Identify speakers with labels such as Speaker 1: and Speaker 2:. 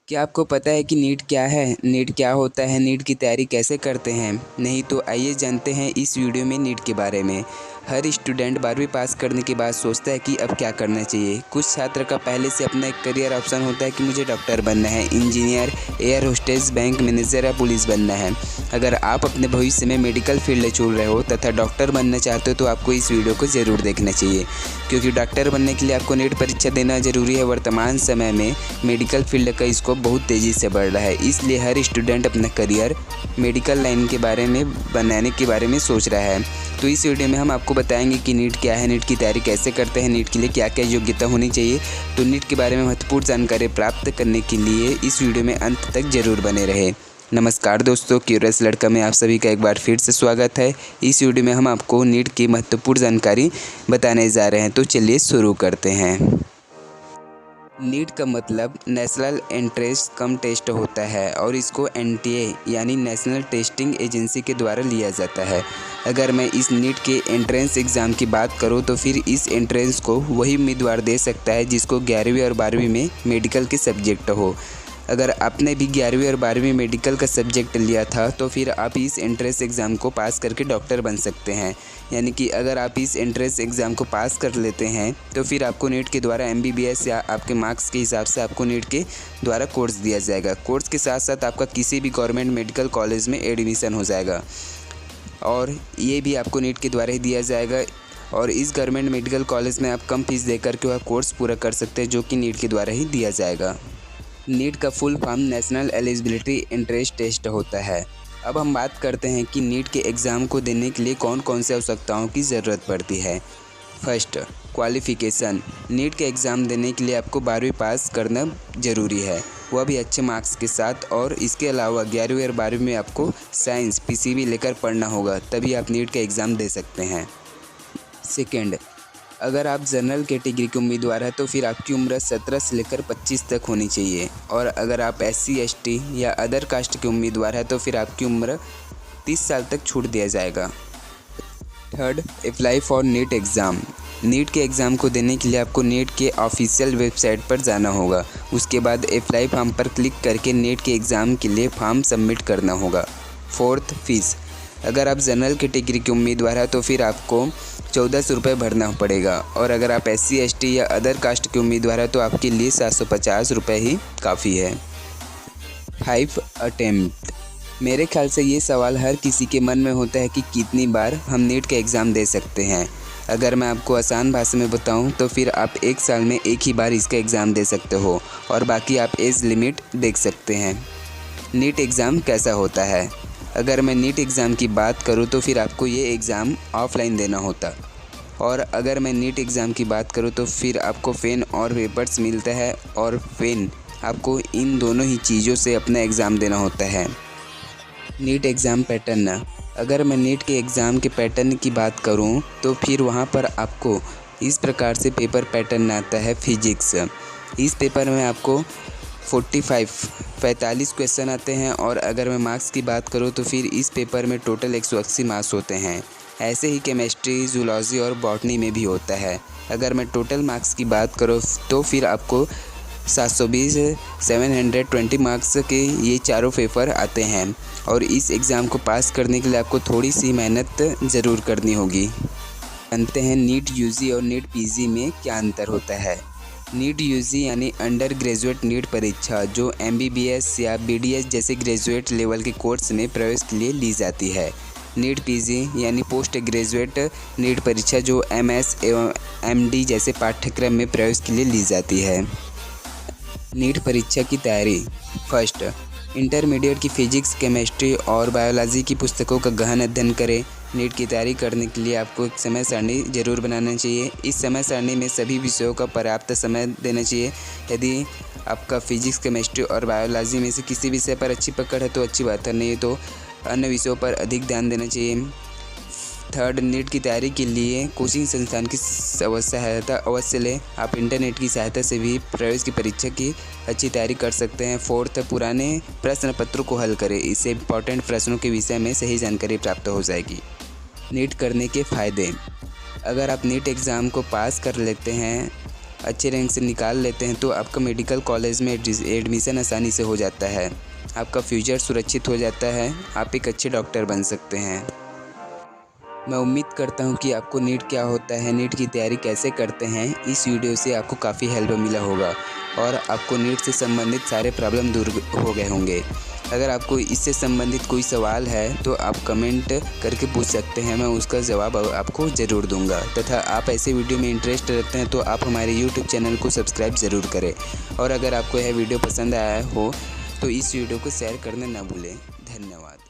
Speaker 1: क्या आपको पता है कि नीट क्या है? नीट क्या होता है? नीट की तैयारी कैसे करते हैं? नहीं तो आइए जानते हैं इस वीडियो में नीट के बारे में। हर स्टूडेंट 12वीं पास करने के बाद सोचता है कि अब क्या करना चाहिए। कुछ छात्र का पहले से अपना एक करियर ऑप्शन होता है कि मुझे डॉक्टर बनना है, engineer, air hostess, bank manager या पुलिस बनना है। अगर आप अपने भविष्य में मेडिकल फील्ड चुन रहे हो तथा डॉक्टर बनना चाहते हो तो आपको इस वीडियो को ज़रूर देखना चाहिए, क्योंकि डॉक्टर बनने के लिए आपको नीट परीक्षा देना ज़रूरी है। वर्तमान समय में मेडिकल फील्ड का स्कोप बहुत तेज़ी से बढ़ रहा है, इसलिए हर स्टूडेंट अपना करियर मेडिकल लाइन के बारे में बनाने के बारे में सोच रहा है। तो इस वीडियो में हम आपको बताएंगे कि नीट क्या है, नीट की तैयारी कैसे करते हैं, नीट के लिए क्या क्या योग्यता होनी चाहिए। तो नीट के बारे में महत्वपूर्ण जानकारी प्राप्त करने के लिए इस वीडियो में अंत तक ज़रूर बने रहे। नमस्कार दोस्तों, क्यूरियस लड़का में आप सभी का एक बार फिर से स्वागत है। इस वीडियो में हम आपको नीट की महत्वपूर्ण जानकारी बताने जा रहे हैं, तो चलिए शुरू करते हैं। नीट का मतलब नेशनल एंट्रेंस कम टेस्ट होता है और इसको एनटीए यानी नेशनल टेस्टिंग एजेंसी के द्वारा लिया जाता है। अगर मैं इस नीट के एंट्रेंस एग्ज़ाम की बात करूं तो फिर इस एंट्रेंस को वही उम्मीदवार दे सकता है जिसको 11वीं और 12वीं में मेडिकल के सब्जेक्ट हो। अगर आपने भी 11वीं और 12वीं मेडिकल का सब्जेक्ट लिया था तो फिर आप इस एंट्रेंस एग्ज़ाम को पास करके डॉक्टर बन सकते हैं। यानी कि अगर आप इस एंट्रेंस एग्ज़ाम को पास कर लेते हैं तो फिर आपको नीट के द्वारा एमबीबीएस या आपके मार्क्स के हिसाब से आपको नीट के द्वारा कोर्स दिया जाएगा। कोर्स के साथ साथ आपका किसी भी गवर्नमेंट मेडिकल कॉलेज में एडमिशन हो जाएगा और ये भी आपको नीट के द्वारा ही दिया जाएगा। और इस गवर्नमेंट मेडिकल कॉलेज में आप कम फीस देकर के वह कोर्स पूरा कर सकते हैं जो कि नीट के द्वारा ही दिया जाएगा। नीट का full form national eligibility entrance test होता है। अब हम बात करते हैं कि नीट के एग्ज़ाम को देने के लिए कौन कौन से आवश्यकताओं की ज़रूरत पड़ती है। First, qualification. नीट के एग्ज़ाम देने के लिए आपको 12वीं पास करना ज़रूरी है, वह भी अच्छे मार्क्स के साथ। और इसके अलावा 11वीं और 12वीं में आपको साइंस पीसीबी लेकर पढ़ना होगा, तभी आप नीट का एग्ज़ाम दे सकते हैं। सेकेंड, अगर आप जनरल कैटेगरी के उम्मीदवार हैं तो फिर आपकी उम्र 17 से लेकर 25 तक होनी चाहिए। और अगर आप एससी एसटी या अदर कास्ट के उम्मीदवार हैं तो फिर आपकी उम्र 30 साल तक छूट दिया जाएगा। Third, apply for NEET exam. NEET के एग्ज़ाम को देने के लिए आपको नीट के ऑफिशियल वेबसाइट पर जाना होगा। उसके बाद अप्लाई फॉर्म पर क्लिक करके नीट के एग्ज़ाम के लिए फॉर्म सबमिट करना होगा। Fourth, fees. अगर आप जनरल कैटेगरी के उम्मीदवार हैं तो फिर आपको 1400 रुपये भरना पड़ेगा। और अगर आप एससी एसटी या अदर कास्ट के उम्मीदवार हैं तो आपके लिए 750 रुपये ही काफ़ी है। 5 अटेम्प्ट। मेरे ख्याल से ये सवाल हर किसी के मन में होता है कि कितनी बार हम नीट का एग्ज़ाम दे सकते हैं। अगर मैं आपको आसान भाषा में बताऊं तो फिर आप एक साल में एक ही बार इसका एग्ज़ाम दे सकते हो और बाकी आप एज लिमिट देख सकते हैं। नीट एग्ज़ाम कैसा होता है? अगर मैं नीट एग्ज़ाम की बात करूं तो फिर आपको ये एग्ज़ाम ऑफलाइन देना होता। और अगर मैं नीट एग्ज़ाम की बात करूं तो फिर आपको पेन और पेपर्स मिलता है और पेन आपको इन दोनों ही चीज़ों से अपना एग्ज़ाम देना होता है। NEET exam pattern. अगर मैं नीट के एग्ज़ाम के पैटर्न की बात करूं तो फिर वहां पर आपको इस प्रकार से पेपर पैटर्न आता है। फिजिक्स, इस पेपर में आपको 45 क्वेश्चन आते हैं। और अगर मैं मार्क्स की बात करूं तो फिर इस पेपर में टोटल 180 मार्क्स होते हैं। ऐसे ही केमिस्ट्री, जूलॉजी और बॉटनी में भी होता है। अगर मैं टोटल मार्क्स की बात करूं तो फिर आपको 720 720 मार्क्स के ये चारों पेपर आते हैं। और इस एग्ज़ाम को पास करने के लिए आपको थोड़ी सी मेहनत ज़रूर करनी होगी। जानते हैं नीट यूजी और नीट पीजी में क्या अंतर होता है। नीट यूजी यानी अंडर ग्रेजुएट नीट परीक्षा जो एमबीबीएस या बीडीएस जैसे ग्रेजुएट लेवल के कोर्स में प्रवेश के लिए ली जाती है। नीट पीजी यानी पोस्ट ग्रेजुएट नीट परीक्षा जो एमएस एवं एमडी जैसे पाठ्यक्रम में प्रवेश के लिए ली जाती है। नीट परीक्षा की तैयारी। फर्स्ट, इंटरमीडिएट की फिजिक्स, केमिस्ट्री और बायोलॉजी की पुस्तकों का गहन अध्ययन करें। नीट की तैयारी करने के लिए आपको एक समय सारणी जरूर बनाना चाहिए। इस समय सारणी में सभी विषयों का पर्याप्त समय देना चाहिए। यदि आपका फिजिक्स, केमिस्ट्री और बायोलॉजी में से किसी विषय पर अच्छी पकड़ है तो अच्छी बात है, नहीं तो अन्य विषयों पर अधिक ध्यान देना चाहिए। थर्ड, नीट की तैयारी के लिए कोचिंग संस्थान की सहायता अवश्य लें। आप इंटरनेट की सहायता से भी प्रवेश की परीक्षा की अच्छी तैयारी कर सकते हैं। फोर्थ, पुराने प्रश्न पत्रों को हल करें, इससे इंपॉर्टेंट प्रश्नों के विषय में सही जानकारी प्राप्त हो जाएगी। नीट करने के फ़ायदे। अगर आप नीट एग्ज़ाम को पास कर लेते हैं अच्छे रैंक से निकाल लेते हैं तो आपका मेडिकल कॉलेज में एडमिशन आसानी से हो जाता है, आपका फ्यूचर सुरक्षित हो जाता है, आप एक अच्छे डॉक्टर बन सकते हैं। मैं उम्मीद करता हूँ कि आपको नीट क्या होता है, नीट की तैयारी कैसे करते हैं, इस वीडियो से आपको काफ़ी हेल्प मिला होगा और आपको नीट से संबंधित सारे प्रॉब्लम दूर हो गए होंगे। अगर आपको इससे संबंधित कोई सवाल है तो आप कमेंट करके पूछ सकते हैं, मैं उसका जवाब आपको ज़रूर दूंगा। तथा आप ऐसे वीडियो में इंटरेस्ट रखते हैं तो आप हमारे यूट्यूब चैनल को सब्सक्राइब ज़रूर करें और अगर आपको यह वीडियो पसंद आया हो तो इस वीडियो को शेयर करना ना भूलें। धन्यवाद।